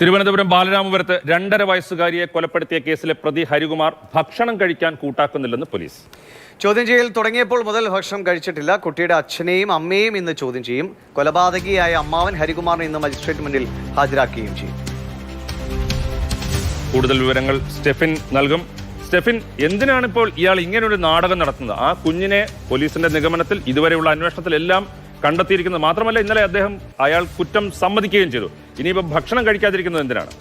തിരുവനന്തപുരം ബാലരാമപുരത്ത് 2.5 വയസ്സുകാരിയെ കൊലപ്പെടുത്തിയ കേസിലെ പ്രതി ഹരികുമാർ ഭക്ഷണം കഴിക്കാൻ കൂട്ടാക്കുന്നില്ലെന്ന് പോലീസ്. ചോദ്യം ചെയ്യൽ തുടങ്ങിയപ്പോൾ മുതൽ ഭക്ഷണം കഴിച്ചിട്ടില്ല. കുട്ടിയുടെ അച്ഛനെയും അമ്മയെയും ഇന്ന് ചോദ്യം ചെയ്യും. കൊലപാതകിയായ അമ്മാവൻ ഹരികുമാറിനെ ഇന്ന് മജിസ്ട്രേറ്റ് മുന്നിൽ ഹാജരാക്കുകയും ചെയ്യും. കൂടുതൽ വിവരങ്ങൾ സ്റ്റെഫിൻ നൽകും. സ്റ്റെഫിൻ, എന്തിനാണ് ഇപ്പോൾ ഇയാൾ ഇങ്ങനൊരു നാടകം നടത്തുന്നത്? ആ കുഞ്ഞിനെ പോലീസിന്റെ നിഗമനത്തിൽ ഇതുവരെയുള്ള അന്വേഷണത്തിലെല്ലാം കണ്ടെത്തിയിരിക്കുന്നത് മാത്രമല്ല, ഇന്നലെ അയാൾ കുറ്റം സമ്മതിക്കുകയും ചെയ്തു. ഇനിയിപ്പോൾ ഭക്ഷണം കഴിക്കാതിരിക്കുന്നത് എന്തിനാണ്?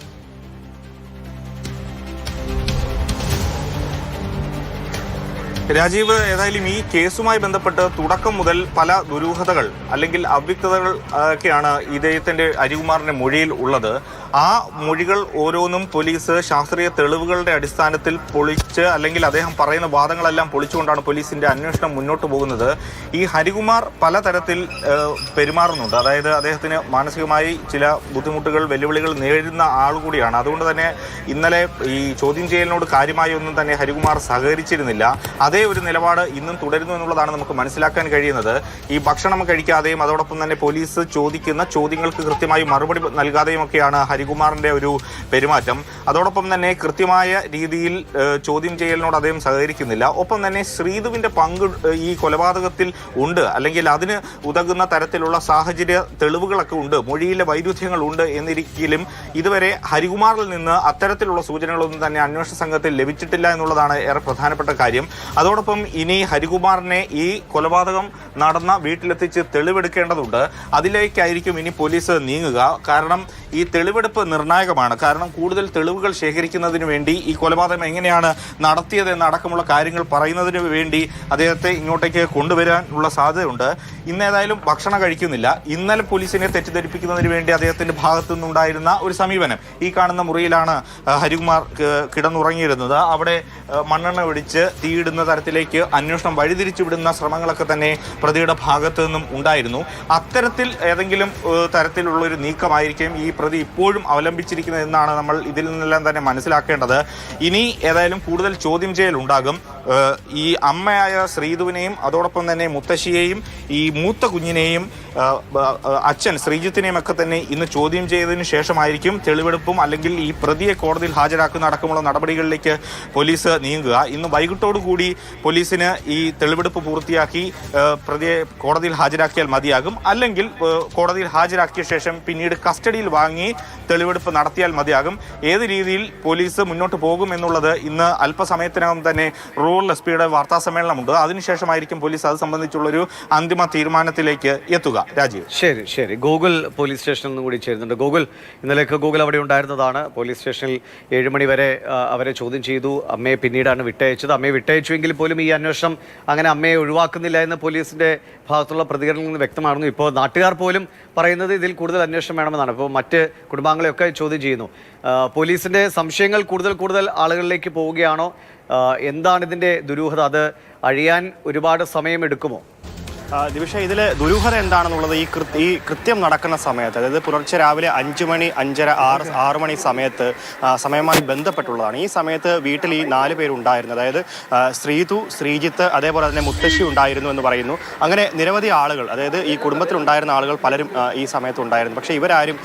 രാജീവ്, ഏതായാലും ഈ കേസുമായി ബന്ധപ്പെട്ട് തുടക്കം മുതൽ പല ദുരൂഹതകൾ അല്ലെങ്കിൽ അവ്യക്തതകൾ ഒക്കെയാണ് ഇദ്ദേഹത്തിന്റെ ഹരികുമാറിന്റെ മൊഴിയിൽ ഉള്ളത്. ആ മൊഴികൾ ഓരോന്നും പോലീസ് ശാസ്ത്രീയ തെളിവുകളുടെ അടിസ്ഥാനത്തിൽ പൊളിച്ച് അല്ലെങ്കിൽ അദ്ദേഹം പറയുന്ന വാദങ്ങളെല്ലാം പൊളിച്ചുകൊണ്ടാണ് പോലീസിന്റെ അന്വേഷണം മുന്നോട്ട് പോകുന്നത്. ഈ ഹരികുമാർ പലതരത്തിൽ പെരുമാറുന്നുണ്ട്. അതായത് അദ്ദേഹത്തിന് മാനസികമായി ചില ബുദ്ധിമുട്ടുകൾ, വെല്ലുവിളികൾ നേരിടുന്ന ആൾ കൂടിയാണ്. അതുകൊണ്ട് തന്നെ ഇന്നലെ ഈ ചോദ്യം ചെയ്യലിനോട് കാര്യമായി ഒന്നും തന്നെ ഹരികുമാർ സഹകരിച്ചിരുന്നില്ല. അതേ ഒരു നിലപാട് ഇന്നും തുടരുന്നു എന്നുള്ളതാണ് നമുക്ക് മനസ്സിലാക്കാൻ കഴിയുന്നത്. ഈ ഭക്ഷണം കഴിക്കാതെയും അതോടൊപ്പം തന്നെ പോലീസ് ചോദിക്കുന്ന ചോദ്യങ്ങൾക്ക് കൃത്യമായി മറുപടി നൽകാതെയും ഒക്കെയാണ് ഹരികുമാറിന്റെ ഒരു പെരുമാറ്റം. അതോടൊപ്പം തന്നെ കൃത്യമായ രീതിയിൽ ചോദ്യം ചെയ്യലിനോട് അദ്ദേഹം സഹകരിക്കുന്നില്ല. ഒപ്പം തന്നെ ശ്രീധുവിന്റെ പങ്ക് ഈ കൊലപാതകത്തിൽ ഉണ്ട്, അല്ലെങ്കിൽ അതിന് ഉതകുന്ന തരത്തിലുള്ള സാഹചര്യ തെളിവുകളൊക്കെ ഉണ്ട്, മൊഴിയിലെ വൈരുദ്ധ്യങ്ങൾ ഉണ്ട് എന്നിരിക്കലും ഇതുവരെ ഹരികുമാറിൽ നിന്ന് അത്തരത്തിലുള്ള സൂചനകളൊന്നും തന്നെ അന്വേഷണ സംഘത്തിൽ ലഭിച്ചിട്ടില്ല എന്നുള്ളതാണ് ഏറെ പ്രധാനപ്പെട്ട കാര്യം. അതോടൊപ്പം ഇനി ഹരികുമാറിനെ ഈ കൊലപാതകം നടന്ന വീട്ടിലെത്തിച്ച് തെളിവെടുക്കേണ്ടതുണ്ട്. അതിലേക്കായിരിക്കും ഇനി പോലീസ് നീങ്ങുക. കാരണം ഈ തെളിവെടുപ്പ് നിർണായകമാണ്. കാരണം കൂടുതൽ തെളിവുകൾ ശേഖരിക്കുന്നതിന് വേണ്ടി, ഈ കൊലപാതകം എങ്ങനെയാണ് നടത്തിയതെന്ന് അടക്കമുള്ള കാര്യങ്ങൾ പറയുന്നതിന് വേണ്ടി അദ്ദേഹത്തെ ഇങ്ങോട്ടേക്ക് കൊണ്ടുവരാനുള്ള സാധ്യതയുണ്ട്. ഇന്നേതായാലും ഭക്ഷണം കഴിക്കുന്നില്ല. ഇന്നലെ പോലീസിനെ തെറ്റിദ്ധരിപ്പിക്കുന്നതിന് വേണ്ടി അദ്ദേഹത്തിന്റെ ഭാഗത്തു നിന്നുണ്ടായിരുന്ന ഒരു സമീപനം, ഈ കാണുന്ന മുറിയിലാണ് ഹരികുമാർ കിടന്നുറങ്ങിയിരുന്നത്. അവിടെ മണ്ണെണ്ണ ഒഴിച്ച് തീയിടുന്ന തരത്തിലേക്ക് അന്വേഷണം വഴിതിരിച്ചു വിടുന്ന ശ്രമങ്ങളൊക്കെ തന്നെ പ്രതിയുടെ ഭാഗത്തു നിന്നും ഉണ്ടായിരുന്നു. അത്തരത്തിൽ ഏതെങ്കിലും തരത്തിലുള്ളൊരു നീക്കമായിരിക്കും ഈ പ്രതി ഇപ്പോഴും അവലംബിച്ചിരിക്കുന്നത് എന്നാണ് നമ്മൾ ഇതിൽ നിന്നെല്ലാം തന്നെ മനസ്സിലാക്കേണ്ടത്. ഇനി ഏതായാലും കൂടുതൽ ചോദ്യം ചെയ്യൽ ഉണ്ടാകും. ഈ അമ്മയായ ശ്രീധുവിനെയും അതോടൊപ്പം തന്നെ മുത്തശ്ശിയെയും ഈ മൂത്ത കുഞ്ഞിനെയും അച്ഛൻ ശ്രീജിത്തിനെയും ഒക്കെ തന്നെ ഇന്ന് ചോദ്യം ചെയ്തതിനു ശേഷമായിരിക്കും തെളിവെടുപ്പും അല്ലെങ്കിൽ ഈ പ്രതിയെ കോടതിയിൽ ഹാജരാക്കുന്ന അടക്കമുള്ള നടപടികളിലേക്ക് പോലീസ് നീങ്ങുക. ഇന്ന് വൈകിട്ടോടുകൂടി പോലീസിന് ഈ തെളിവെടുപ്പ് പൂർത്തിയാക്കി പ്രതിയെ കോടതിയിൽ ഹാജരാക്കിയാൽ മതിയാകും. അല്ലെങ്കിൽ കോടതിയിൽ ഹാജരാക്കിയ ശേഷം പിന്നീട് കസ്റ്റഡിയിൽ വാങ്ങി തെളിവെടുപ്പ് നടത്തിയാൽ മതിയാകും. ഏത് രീതിയിൽ പോലീസ് മുന്നോട്ട് പോകും എന്നുള്ളത് ഇന്ന് അല്പസമയത്തിനകം തന്നെ റൂറൽ എസ്.പിയുടെ വാർത്താ സമ്മേളനമുണ്ട്. അതിനുശേഷമായിരിക്കും പോലീസ് അത് സംബന്ധിച്ചുള്ളൊരു അന്തിമ തീരുമാനത്തിലേക്ക് എത്തുക. രാജീവ്, ശരി. ഗൂഗിൾ പോലീസ് സ്റ്റേഷനിൽ നിന്ന് കൂടി ചേരുന്നുണ്ട്. ഗൂഗിൾ, ഇന്നലേക്ക് ഗൂഗിൾ അവിടെ ഉണ്ടായിരുന്നതാണ്. പോലീസ് സ്റ്റേഷനിൽ 7 മണി വരെ അവരെ ചോദ്യം ചെയ്തു. അമ്മയെ പിന്നീടാണ് വിട്ടയച്ചത്. അമ്മയെ വിട്ടയച്ചുവെങ്കിൽ പോലും ഈ അന്വേഷണം അങ്ങനെ അമ്മയെ ഒഴിവാക്കുന്നില്ല എന്ന് പോലീസിന്റെ ഭാഗത്തുള്ള പ്രതികരണങ്ങളിൽ നിന്ന് വ്യക്തമായിരുന്നു. ഇപ്പോൾ നാട്ടുകാർ പോലും പറയുന്നത് ഇതിൽ കൂടുതൽ അന്വേഷണം വേണമെന്നാണ്. ഇപ്പോൾ മറ്റ് കുടുംബാംഗങ്ങളെയൊക്കെ ചോദ്യം ചെയ്യുന്നു. പോലീസിന്റെ സംശയങ്ങൾ കൂടുതൽ ആളുകളിലേക്ക് പോവുകയാണോ? എന്താണ് ഇതിന്റെ ദുരൂഹത? അത് അഴിയാൻ ഒരുപാട് സമയമെടുക്കുമോ? ദിവിഷ, ഇതിലെ ദുരൂഹത എന്താണെന്നുള്ളത് ഈ കൃത്യം നടക്കുന്ന സമയത്ത്, അതായത് പുലർച്ചെ രാവിലെ 5 മണി, 5:30, 6 മണി സമയമായി ബന്ധപ്പെട്ടുള്ളതാണ്. ഈ സമയത്ത് വീട്ടിൽ ഈ 4 പേരുണ്ടായിരുന്നു. അതായത് ശ്രീധു, ശ്രീജിത്ത്, അതേപോലെ തന്നെ മുത്തശ്ശി ഉണ്ടായിരുന്നു എന്ന് പറയുന്നു. അങ്ങനെ നിരവധി ആളുകൾ, അതായത് ഈ കുടുംബത്തിലുണ്ടായിരുന്ന ആളുകൾ പലരും ഈ സമയത്ത് ഉണ്ടായിരുന്നു. പക്ഷേ ഇവരാരും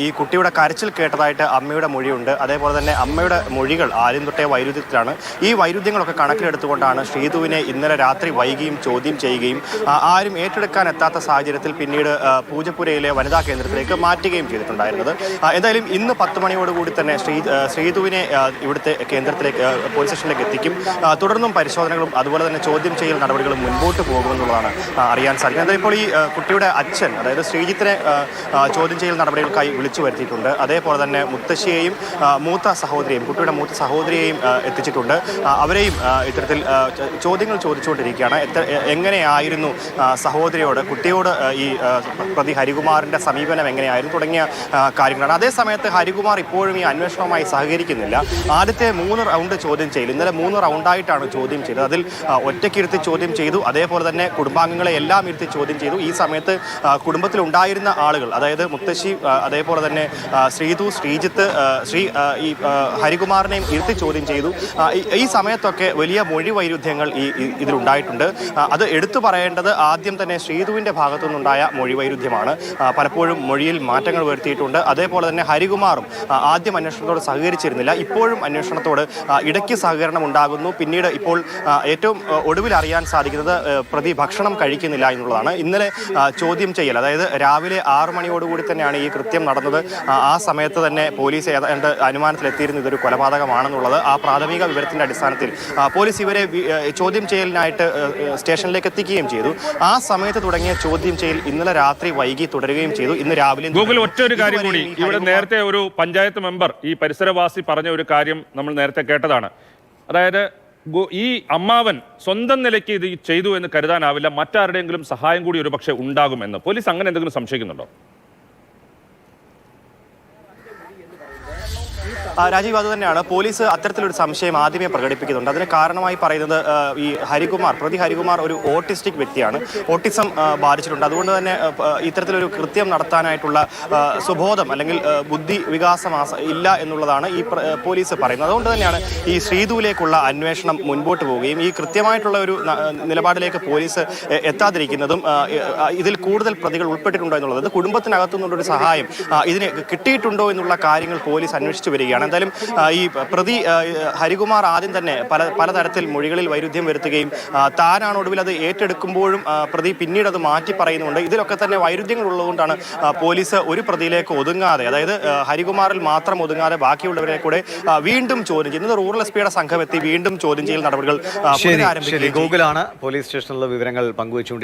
ഈ കുട്ടിയുടെ കരച്ചിൽ കേട്ടതായിട്ട് അമ്മയുടെ മൊഴിയുണ്ട്. അതേപോലെ തന്നെ അമ്മയുടെ മൊഴികൾ ആദ്യം തൊട്ടേ വൈരുദ്ധ്യത്തിലാണ്. ഈ വൈരുദ്ധ്യങ്ങളൊക്കെ കണക്കിലെടുത്തുകൊണ്ടാണ് ശ്രീധുവിനെ ഇന്നലെ രാത്രി വൈകിയും ചോദ്യം ചെയ്യുകയും ആരും ഏറ്റെടുക്കാൻ എത്താത്ത സാഹചര്യത്തിൽ പിന്നീട് പൂജപ്പുരയിലെ വനിതാ കേന്ദ്രത്തിലേക്ക് മാറ്റുകയും ചെയ്തിട്ടുണ്ടായിരുന്നത്. എന്തായാലും ഇന്ന് 10 മണിയോടുകൂടി തന്നെ ശ്രീധുവിനെ ഇവിടുത്തെ കേന്ദ്രത്തിലേക്ക്, പോലീസ് സ്റ്റേഷനിലേക്ക് എത്തിക്കും. തുടർന്നും പരിശോധനകളും അതുപോലെ തന്നെ ചോദ്യം ചെയ്യൽ നടപടികളും മുൻപോട്ട് പോകുമെന്നുള്ളതാണ് അറിയാൻ സാധിക്കുന്നത്. എന്തായാലും ഇപ്പോൾ ഈ കുട്ടിയുടെ അച്ഛൻ, അതായത് ശ്രീജിത്തിനെ ചോദ്യം ചെയ്യൽ നടപടികൾക്കായി വിളിച്ചു വരുത്തിയിട്ടുണ്ട്. അതേപോലെ തന്നെ മുത്തശ്ശിയെയും കുട്ടിയുടെ മൂത്ത സഹോദരിയെയും എത്തിച്ചിട്ടുണ്ട്. അവരെയും ഇത്തരത്തിൽ ചോദ്യങ്ങൾ ചോദിച്ചുകൊണ്ടിരിക്കുകയാണ്. എങ്ങനെയായിരുന്നു സഹോദരിയോട്, കുട്ടിയോട് ഈ പ്രതി ഹരികുമാറിന്റെ സമീപനം എങ്ങനെയായിരുന്നു തുടങ്ങിയ കാര്യങ്ങളാണ്. അതേസമയത്ത് ഹരികുമാർ ഇപ്പോഴും ഈ അന്വേഷണവുമായി സഹകരിക്കുന്നില്ല. ആദ്യത്തെ 3 റൗണ്ട് ചോദ്യം ചെയ്യൽ, ഇന്നലെ 3 റൗണ്ടായിട്ടാണ് ചോദ്യം ചെയ്തത്. അതിൽ ഒറ്റയ്ക്കിരുത്തി ചോദ്യം ചെയ്തു. അതേപോലെ തന്നെ കുടുംബാംഗങ്ങളെ എല്ലാം ഇരുത്തി ചോദ്യം ചെയ്തു. ഈ സമയത്ത് കുടുംബത്തിലുണ്ടായിരുന്ന ആളുകൾ, അതായത് മുത്തശ്ശി, അതേപോലെ തന്നെ ശ്രീധു, ശ്രീജിത്ത്, ഈ ഹരികുമാറിനെയും ഇരുത്തി ചോദ്യം ചെയ്തു. ഈ സമയത്തൊക്കെ വലിയ മൊഴി വൈരുദ്ധ്യങ്ങൾ ഇതിലുണ്ടായിട്ടുണ്ട്. അത് എടുത്തു പറയേണ്ടത് ആ ആദ്യം തന്നെ ശ്രീധുവിൻ്റെ ഭാഗത്തു നിന്നുണ്ടായ മൊഴി വൈരുദ്ധ്യമാണ്. പലപ്പോഴും മൊഴിയിൽ മാറ്റങ്ങൾ വരുത്തിയിട്ടുണ്ട്. അതേപോലെ തന്നെ ഹരികുമാറും ആദ്യം അന്വേഷണത്തോട് സഹകരിച്ചിരുന്നില്ല. ഇപ്പോഴും അന്വേഷണത്തോട് ഇടയ്ക്ക് സഹകരണം ഉണ്ടാകുന്നു. പിന്നീട് ഇപ്പോൾ ഏറ്റവും ഒടുവിൽ അറിയാൻ സാധിക്കുന്നത് പ്രതി ഭക്ഷണം കഴിക്കുന്നില്ല എന്നുള്ളതാണ്. ഇന്നലെ ചോദ്യം ചെയ്യൽ, അതായത് രാവിലെ 6 മണിയോടുകൂടി തന്നെയാണ് ഈ കൃത്യം നടന്നത്. ആ സമയത്ത് തന്നെ പോലീസ് ഏതാണ്ട് അനുമാനത്തിലെത്തിയിരുന്നു ഇതൊരു കൊലപാതകമാണെന്നുള്ളത്. ആ പ്രാഥമിക വിവരത്തിന്റെ അടിസ്ഥാനത്തിൽ പോലീസ് ഇവരെ ചോദ്യം ചെയ്യലിനായിട്ട് സ്റ്റേഷനിലേക്ക് എത്തിക്കുകയും ചെയ്തു. ആ സമയത്ത് തുടങ്ങിയ ചോദ്യം ചെയ്യൽ ഇന്നലെ രാത്രി വൈകി തുടരുകയും ചെയ്തു. ഇന്ന് രാവിലെ ഗൂഗിൾ ഒറ്റൊരു കാര്യം കൂടി, ഇവിടെ നേരത്തെ ഒരു പഞ്ചായത്ത് മെമ്പർ ഈ പരിസരവാസി പറഞ്ഞ ഒരു കാര്യം നമ്മൾ നേരത്തെ കേട്ടതാണ്. അതായത് ഈ അമ്മാവൻ സ്വന്തം നിലയ്ക്ക് ഇത് ചെയ്തു എന്ന് കരുതാനാവില്ല, മറ്റാരുടെയെങ്കിലും സഹായം കൂടി ഒരു പക്ഷേ ഉണ്ടാകുമെന്ന്. പോലീസ് അങ്ങനെ എന്തെങ്കിലും സംശയിക്കുന്നുണ്ടോ? രാജീവ്, അത് തന്നെയാണ് പോലീസ് അത്തരത്തിലൊരു സംശയം ആദ്യമേ പ്രകടിപ്പിക്കുന്നുണ്ട്. അതിന് കാരണമായി പറയുന്നത് ഈ പ്രതി ഹരികുമാർ ഒരു ഓട്ടിസ്റ്റിക് വ്യക്തിയാണ്. ഓട്ടിസം ബാധിച്ചിട്ടുണ്ട്. അതുകൊണ്ട് തന്നെ ഇത്തരത്തിലൊരു കൃത്യം നടത്താനായിട്ടുള്ള സുബോധം അല്ലെങ്കിൽ ബുദ്ധി വികാസം ഇല്ല എന്നുള്ളതാണ് ഈ പോലീസ് പറയുന്നത്. അതുകൊണ്ട് തന്നെയാണ് ഈ ശ്രീധുവിലേക്കുള്ള അന്വേഷണം മുൻപോട്ട് പോവുകയും ഈ കൃത്യമായിട്ടുള്ള ഒരു നിലപാടിലേക്ക് പോലീസ് എത്താതിരിക്കുന്നതും ഇതിൽ കൂടുതൽ പ്രതികൾ ഉൾപ്പെട്ടിട്ടുണ്ടോ എന്നുള്ളത്, കുടുംബത്തിനകത്തു നിന്നുള്ളൊരു സഹായം ഇതിന് കിട്ടിയിട്ടുണ്ടോ എന്നുള്ള കാര്യങ്ങൾ പോലീസ് അന്വേഷിച്ചു വരികയാണ്. എന്തായാലും ഈ പ്രതി ഹരികുമാർ ആദ്യം തന്നെ പലതരത്തിൽ മൊഴികളിൽ വൈരുദ്ധ്യം വരുത്തുകയും താനാണ് ഒടുവിൽ അത് ഏറ്റെടുക്കുമ്പോഴും പ്രതി പിന്നീട് അത് മാറ്റി പറയുന്നുണ്ട്. ഇതിലൊക്കെ തന്നെ വൈരുദ്ധ്യങ്ങൾ ഉള്ളതുകൊണ്ടാണ് പോലീസ് ഒരു പ്രതിയിലേക്ക് ഒതുങ്ങാതെ, അതായത് ഹരികുമാറിൽ മാത്രം ഒതുങ്ങാതെ ബാക്കിയുള്ളവരെ കൂടെ വീണ്ടും ചോദ്യം ചെയ്യുന്നത്. റൂറൽ എസ് പിയുടെ സംഘം എത്തി വീണ്ടും ചോദ്യം ചെയ്യൽ നടപടികൾ ഗൂഗിളാണ് പോലീസ് സ്റ്റേഷനിലെ വിവരങ്ങൾ പങ്കുവച്ചുകൊണ്ട്